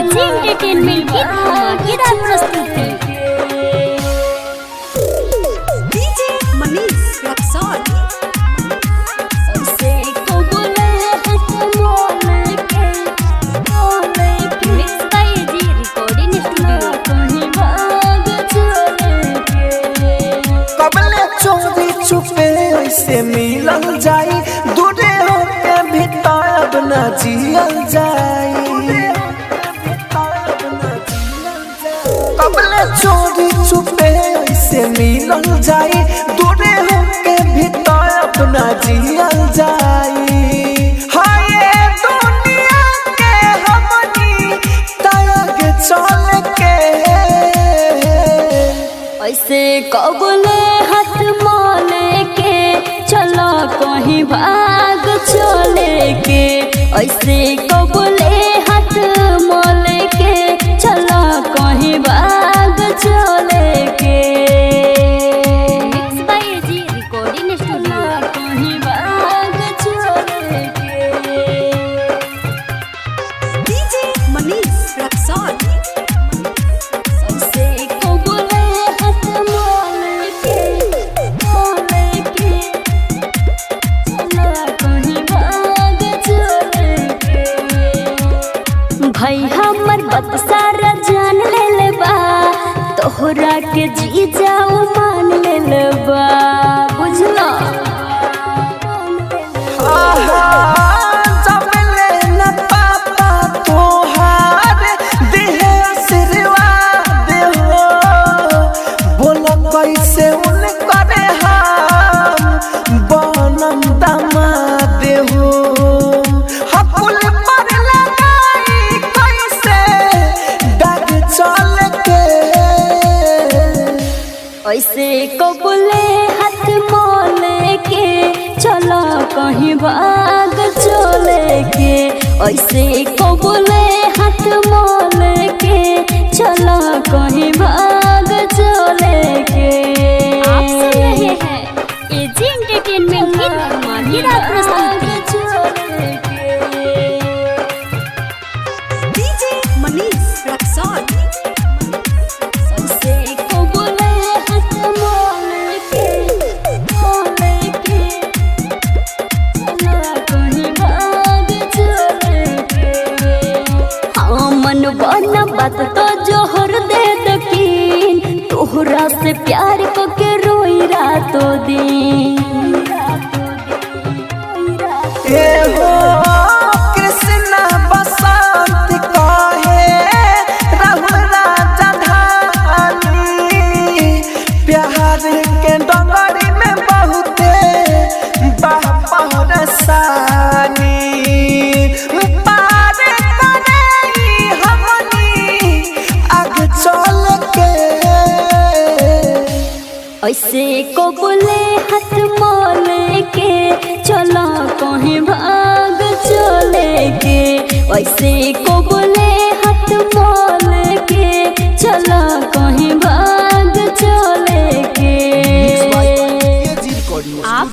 AG entertainment की धमाकेदार प्रस्तुति। डीजे मनीष रक्सौल छुपे ऐसे मिलल जाई दूरे होके भी तब न जियल जाई कबले चोरी छुपे ऐसे मिलल जाई दूरे होके भी तब न जियल जाई हाय दुनिया के हमनी तयग चल के ऐसे कबले हाथ माले के चलो कहीं भाग चले के ऐसे कबले हाथ माले के चलो कहीं भाग चले के mix by AG recording studio कहीं भाग चले के डीजे मनीष रक्सौल भाई हमर बात सारा जान ले लेबा तोहरा के जी जाओ मान ले लेबा बुझला जब ले न पापा तोहार देह आशीर्वाद हो बोल कैसे उन करे हम बनम दामाद हो हकुल पर लगाई कैसे डग चल के ऐसे कबूले हाथ मोले के चलो कहीं भाग चले के ऐसे कबूले हाथ मोले के चलो कहीं भाग चले के आप सुन रहे हैं एजी एंटरटेनमेंट की धमाकेदार प्रस्तुति। डीजे मनीष रक्सौल बात तो जोहर दे दकीन तोहरा से प्यार को के रोई रातों दिन ए हो कृष्ण बसंत कहे राहुल राजधानी प्यार के डंगरी में बहुते परेशानी ऐसे कबूले हाथ मोले के चलो कहीं भाग चले के ऐसे कबूले